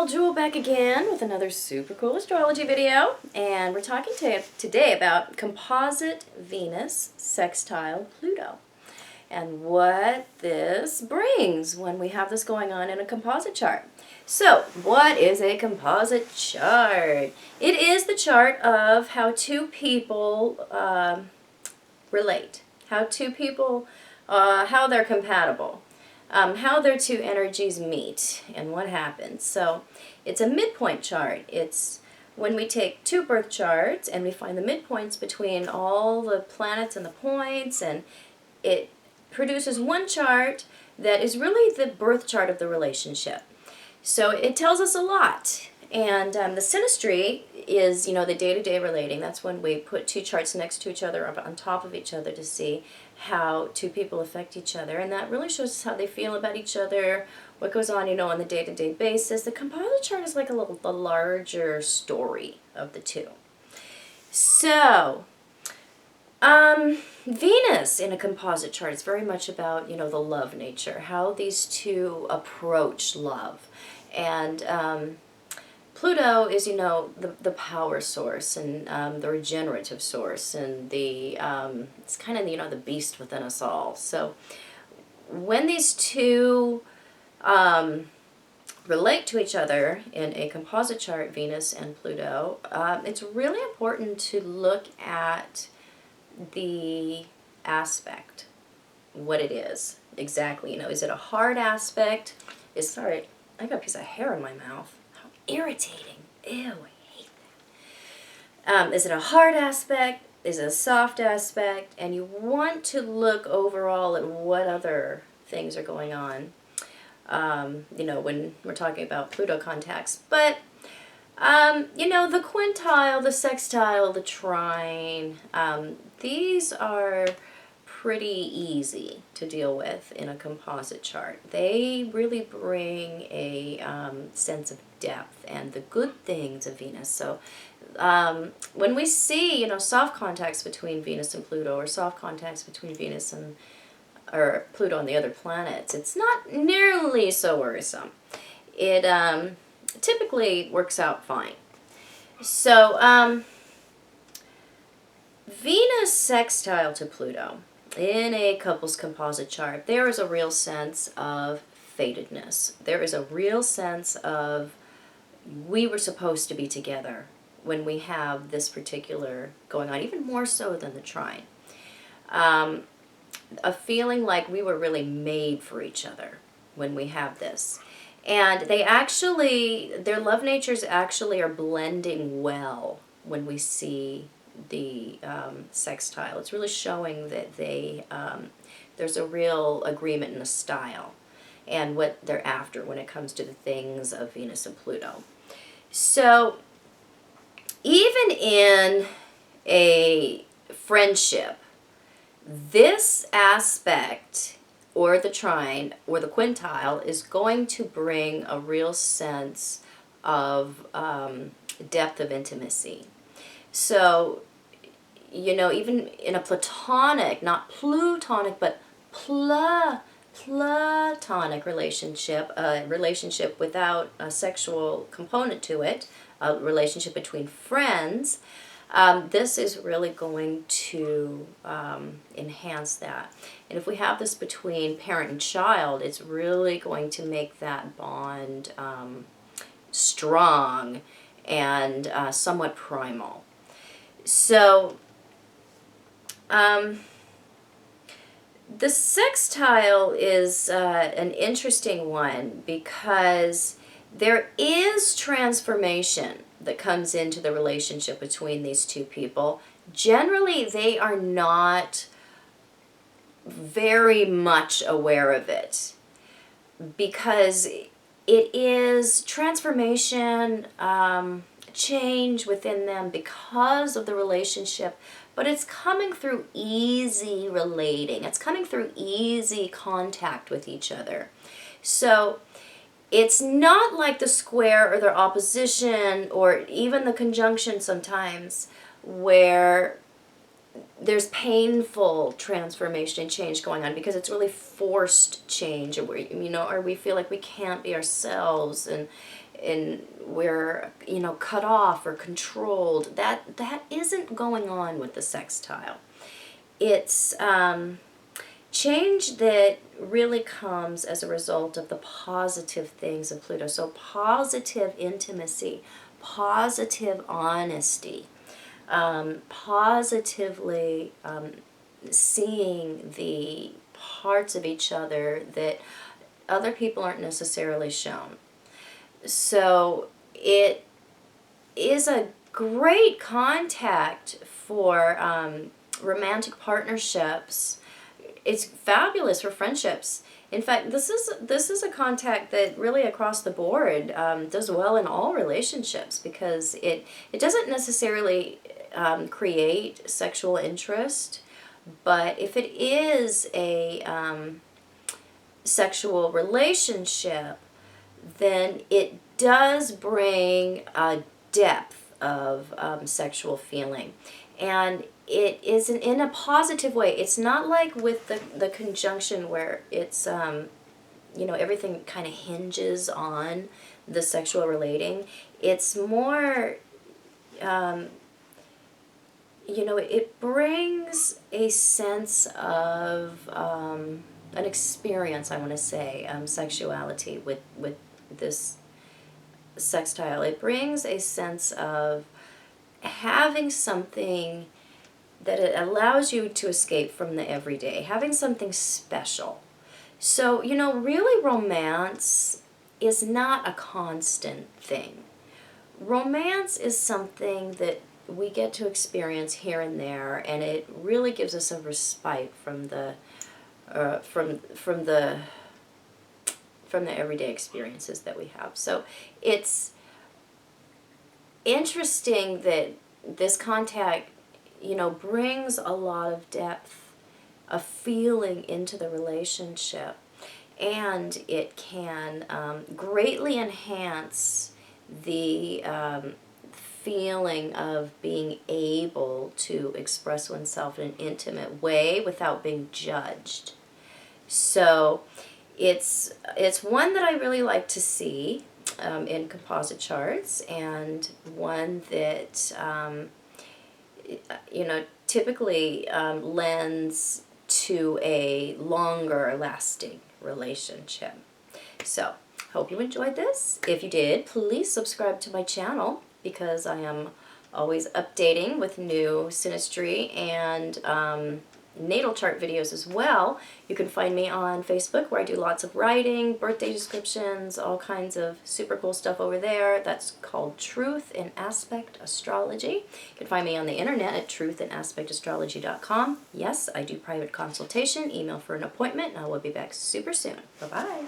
y'all, Jewel back again with another super cool astrology video, and we're talking today about Composite Venus sextile Pluto and what this brings when we have this going on in a composite chart. So, what is a composite chart? It is the chart of how two people relate, how they're compatible. How their two energies meet and what happens. So it's a midpoint chart. It's when we take two birth charts and we find the midpoints between all the planets and the points, and it produces one chart that is really the birth chart of the relationship. So it tells us a lot. And the synastry is, the day-to-day relating. That's when we put two charts next to each other, on top of each other, to see how two people affect each other. And that really shows us how they feel about each other, what goes on, on the day-to-day basis. The composite chart is like the larger story of the two. So, Venus in a composite chart is very much about, the love nature, how these two approach love. And Pluto is, the power source and the regenerative source, and the it's kind of, the beast within us all. So when these two relate to each other in a composite chart, Venus and Pluto, it's really important to look at the aspect, what it is exactly. Is it a hard aspect? Sorry, I got a piece of hair in my mouth. Irritating. Ew, I hate that. Is it a hard aspect? Is it a soft aspect? And you want to look overall at what other things are going on, when we're talking about Pluto contacts. But, the quintile, the sextile, the trine, these are pretty easy to deal with in a composite chart. They really bring a sense of depth and the good things of Venus. So when we see, soft contacts between Venus and Pluto, or soft contacts between Venus or Pluto and the other planets, it's not nearly so worrisome. It typically works out fine. So Venus sextile to Pluto in a couple's composite chart, there is a real sense of fatedness. There is a real sense of we were supposed to be together when we have this particular going on, even more so than the trine. A feeling like we were really made for each other when we have this. And their love natures actually are blending well when we see the sextile. It's really showing that there's a real agreement in the style and what they're after when it comes to the things of Venus and Pluto. So even in a friendship, this aspect, or the trine, or the quintile, is going to bring a real sense of depth of intimacy. So, even in a platonic, not plutonic, but platonic relationship, a relationship without a sexual component to it, a relationship between friends, this is really going to enhance that. And if we have this between parent and child, it's really going to make that bond strong and somewhat primal. So, the sextile is an interesting one because there is transformation that comes into the relationship between these two people. Generally, they are not very much aware of it because it is transformation, change within them because of the relationship, but it's coming through easy relating. It's coming through easy contact with each other. So it's not like the square or their opposition or even the conjunction sometimes where there's painful transformation and change going on because it's really forced change, or we feel like we can't be ourselves, and and we're, you know, cut off or controlled. That isn't going on with the sextile. It's change that really comes as a result of the positive things of Pluto. So positive intimacy, positive honesty, positively seeing the parts of each other that other people aren't necessarily shown. So it is a great contact for romantic partnerships. It's fabulous for friendships. In fact, this is a contact that really across the board does well in all relationships, because it doesn't necessarily create sexual interest, but if it is a sexual relationship, then it does bring a depth of sexual feeling. And it is in a positive way. It's not like with the conjunction where it's, you know, everything kind of hinges on the sexual relating. It's more, you know, it brings a sense of an experience, I want to say, sexuality with this sextile. It brings a sense of having something that it allows you to escape from the everyday, having something special. So, you know, really romance is not a constant thing. Romance is something that we get to experience here and there, and it really gives us a respite from the everyday experiences that we have. So it's interesting that this contact, you know, brings a lot of depth, a feeling into the relationship, and it can greatly enhance the feeling of being able to express oneself in an intimate way without being judged. So it's one that I really like to see in composite charts, and one that you know, typically lends to a longer lasting relationship. So hope you enjoyed this. If you did, please subscribe to my channel, because I am always updating with new synastry and natal chart videos as well. You can find me on Facebook, where I do lots of writing, birthday descriptions, all kinds of super cool stuff over there. That's called Truth in Aspect Astrology. You can find me on the internet at truthinAspectAstrology.com. Yes, I do private consultation. Email for an appointment, and I will be back super soon. Bye-bye.